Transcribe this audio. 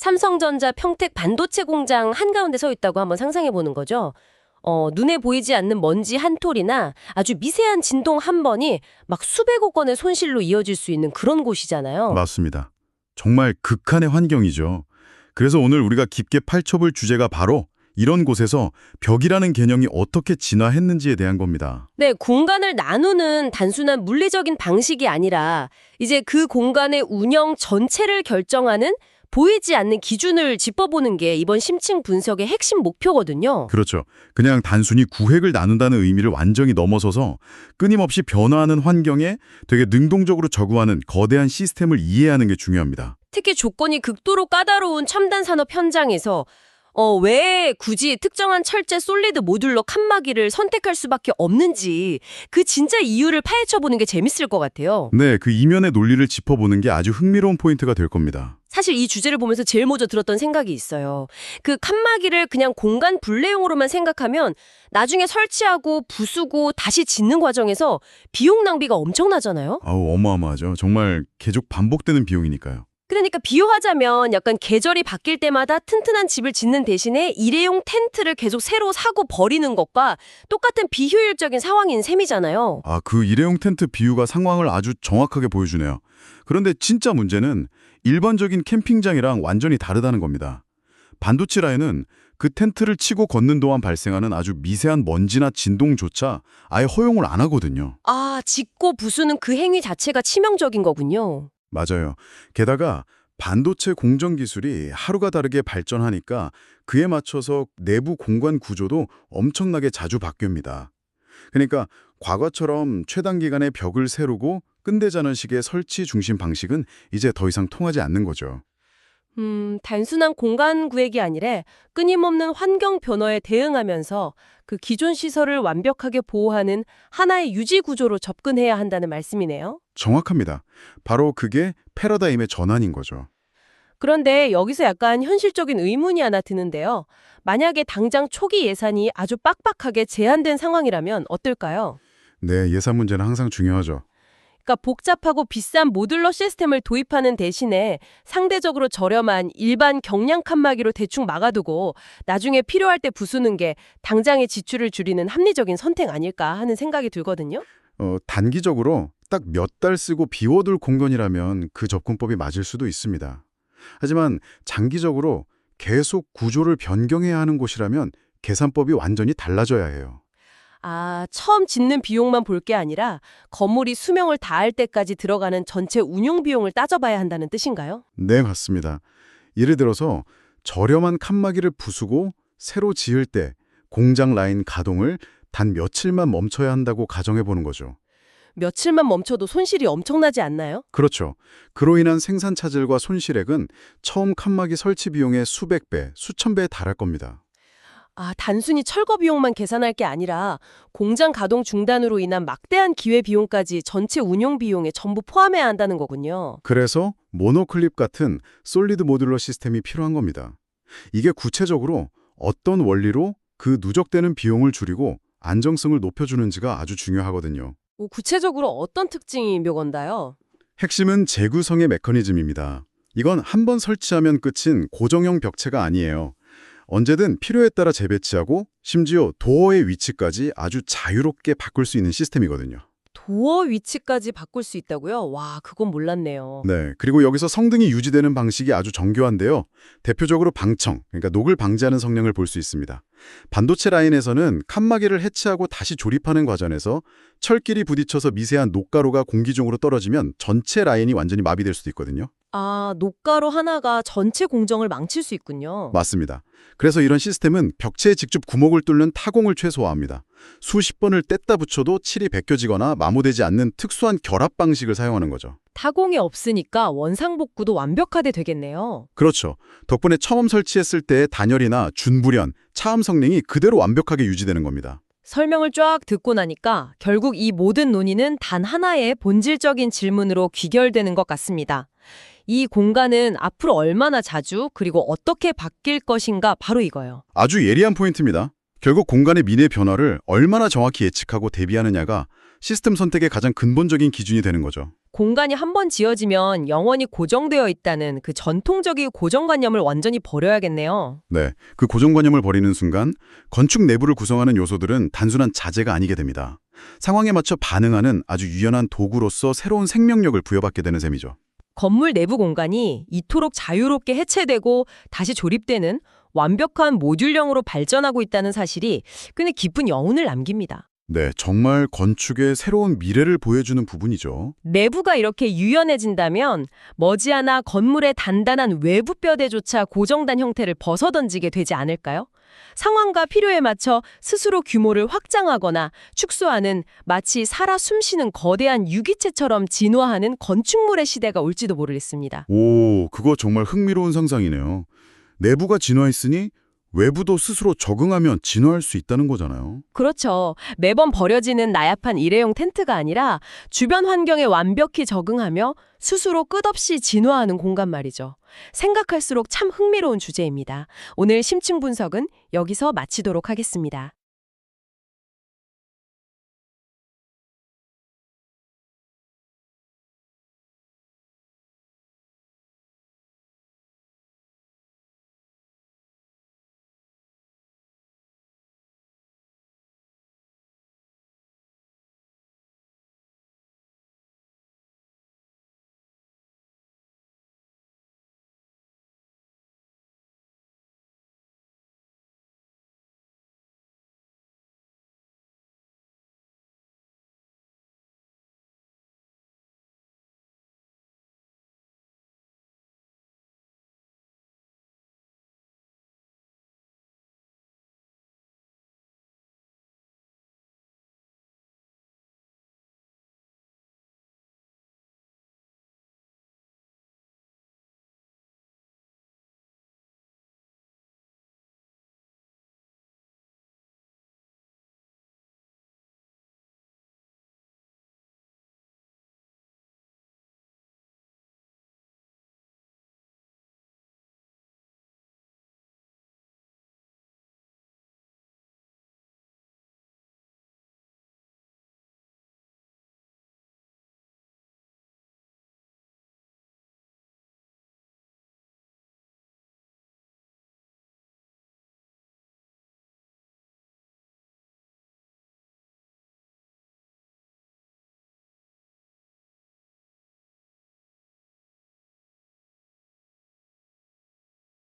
삼성전자 평택 반도체 공장 한가운데 서 있다고 한번 상상해 보는 거죠. 눈에 보이지 않는 먼지 한 톨이나 아주 미세한 진동 한 번이 막 수백억 원의 손실로 이어질 수 있는 그런 곳이잖아요. 맞습니다. 정말 극한의 환경이죠. 그래서 오늘 우리가 깊게 파헤쳐볼 주제가 바로 이런 곳에서 벽이라는 개념이 어떻게 진화했는지에 대한 겁니다. 네, 공간을 나누는 단순한 물리적인 방식이 아니라 이제 그 공간의 운영 전체를 결정하는 보이지 않는 기준을 짚어보는 게 이번 심층 분석의 핵심 목표거든요. 그렇죠. 그냥 단순히 구획을 나눈다는 의미를 완전히 넘어서서 끊임없이 변화하는 환경에 되게 능동적으로 적응하는 거대한 시스템을 이해하는 게 중요합니다. 특히 조건이 극도로 까다로운 첨단 산업 현장에서 왜 굳이 특정한 철제 솔리드 모듈러 칸막이를 선택할 수밖에 없는지 그 진짜 이유를 파헤쳐보는 게 재밌을 것 같아요. 네, 그 이면의 논리를 짚어보는 게 아주 흥미로운 포인트가 될 겁니다. 사실 이 주제를 보면서 제일 먼저 들었던 생각이 있어요. 그 칸막이를 그냥 공간 분례용으로만 생각하면 나중에 설치하고 부수고 다시 짓는 과정에서 비용 낭비가 엄청나잖아요. 아우, 어마어마하죠. 정말 계속 반복되는 비용이니까요. 그러니까 비유하자면 약간 계절이 바뀔 때마다 튼튼한 집을 짓는 대신에 일회용 텐트를 계속 새로 사고 버리는 것과 똑같은 비효율적인 상황인 셈이잖아요. 아, 그 일회용 텐트 비유가 상황을 아주 정확하게 보여주네요. 그런데 진짜 문제는 일반적인 캠핑장이랑 완전히 다르다는 겁니다. 반도체 라인은 그 텐트를 치고 걷는 동안 발생하는 아주 미세한 먼지나 진동조차 아예 허용을 안 하거든요. 아, 짓고 부수는 그 행위 자체가 치명적인 거군요. 맞아요. 게다가 반도체 공정 기술이 하루가 다르게 발전하니까 그에 맞춰서 내부 공간 구조도 엄청나게 자주 바뀝니다. 그러니까 과거처럼 최단 기간에 벽을 세우고 끝내자는 식의 설치 중심 방식은 이제 더 이상 통하지 않는 거죠. 단순한 공간 구획이 아니라 끊임없는 환경 변화에 대응하면서 그 기존 시설을 완벽하게 보호하는 하나의 유지 구조로 접근해야 한다는 말씀이네요. 정확합니다. 바로 그게 패러다임의 전환인 거죠. 그런데 여기서 약간 현실적인 의문이 하나 드는데요. 만약에 당장 초기 예산이 아주 빡빡하게 제한된 상황이라면 어떨까요? 네, 예산 문제는 항상 중요하죠. 그러니까 복잡하고 비싼 모듈러 시스템을 도입하는 대신에 상대적으로 저렴한 일반 경량 칸막이로 대충 막아두고 나중에 필요할 때 부수는 게 당장의 지출을 줄이는 합리적인 선택 아닐까 하는 생각이 들거든요. 단기적으로 딱 몇 달 쓰고 비워둘 공간이라면 그 접근법이 맞을 수도 있습니다. 하지만 장기적으로 계속 구조를 변경해야 하는 곳이라면 계산법이 완전히 달라져야 해요. 아, 처음 짓는 비용만 볼 게 아니라 건물이 수명을 다할 때까지 들어가는 전체 운용 비용을 따져봐야 한다는 뜻인가요? 네, 맞습니다. 예를 들어서 저렴한 칸막이를 부수고 새로 지을 때 공장 라인 가동을 단 며칠만 멈춰야 한다고 가정해 보는 거죠. 며칠만 멈춰도 손실이 엄청나지 않나요? 그렇죠. 그로 인한 생산 차질과 손실액은 처음 칸막이 설치 비용의 수백 배, 수천 배에 달할 겁니다. 아, 단순히 철거 비용만 계산할 게 아니라 공장 가동 중단으로 인한 막대한 기회 비용까지 전체 운용 비용에 전부 포함해야 한다는 거군요. 그래서 모노클립 같은 솔리드 모듈러 시스템이 필요한 겁니다. 이게 구체적으로 어떤 원리로 그 누적되는 비용을 줄이고 안정성을 높여주는지가 아주 중요하거든요. 구체적으로 어떤 특징이 묘건가요? 핵심은 재구성의 메커니즘입니다. 이건 한 번 설치하면 끝인 고정형 벽체가 아니에요. 언제든 필요에 따라 재배치하고 심지어 도어의 위치까지 아주 자유롭게 바꿀 수 있는 시스템이거든요. 도어 위치까지 바꿀 수 있다고요? 와, 그건 몰랐네요. 네, 그리고 여기서 성능이 유지되는 방식이 아주 정교한데요. 대표적으로 방청, 그러니까 녹을 방지하는 성능을 볼 수 있습니다. 반도체 라인에서는 칸막이를 해체하고 다시 조립하는 과정에서 철끼리 부딪혀서 미세한 녹가루가 공기 중으로 떨어지면 전체 라인이 완전히 마비될 수도 있거든요. 아, 녹가루 하나가 전체 공정을 망칠 수 있군요. 맞습니다. 그래서 이런 시스템은 벽체에 직접 구멍을 뚫는 타공을 최소화합니다. 수십 번을 뗐다 붙여도 칠이 벗겨지거나 마모되지 않는 특수한 결합 방식을 사용하는 거죠. 타공이 없으니까 원상복구도 완벽하게 되겠네요. 그렇죠. 덕분에 처음 설치했을 때의 단열이나 준불연, 차음 성능이 그대로 완벽하게 유지되는 겁니다. 설명을 쫙 듣고 나니까 결국 이 모든 논의는 단 하나의 본질적인 질문으로 귀결되는 것 같습니다. 이 공간은 앞으로 얼마나 자주 그리고 어떻게 바뀔 것인가 바로 이거예요. 아주 예리한 포인트입니다. 결국 공간의 미래 변화를 얼마나 정확히 예측하고 대비하느냐가 시스템 선택의 가장 근본적인 기준이 되는 거죠. 공간이 한 번 지어지면 영원히 고정되어 있다는 그 전통적인 고정관념을 완전히 버려야겠네요. 네, 그 고정관념을 버리는 순간 건축 내부를 구성하는 요소들은 단순한 자재가 아니게 됩니다. 상황에 맞춰 반응하는 아주 유연한 도구로서 새로운 생명력을 부여받게 되는 셈이죠. 건물 내부 공간이 이토록 자유롭게 해체되고 다시 조립되는 완벽한 모듈형으로 발전하고 있다는 사실이 꽤 깊은 여운을 남깁니다. 네, 정말 건축의 새로운 미래를 보여주는 부분이죠. 내부가 이렇게 유연해진다면 머지않아 건물의 단단한 외부 뼈대조차 고정된 형태를 벗어던지게 되지 않을까요? 상황과 필요에 맞춰 스스로 규모를 확장하거나 축소하는 마치 살아 숨쉬는 거대한 유기체처럼 진화하는 건축물의 시대가 올지도 모르겠습니다. 오, 그거 정말 흥미로운 상상이네요. 내부가 진화했으니 외부도 스스로 적응하면 진화할 수 있다는 거잖아요. 그렇죠. 매번 버려지는 나약한 일회용 텐트가 아니라 주변 환경에 완벽히 적응하며 스스로 끝없이 진화하는 공간 말이죠. 생각할수록 참 흥미로운 주제입니다. 오늘 심층 분석은 여기서 마치도록 하겠습니다.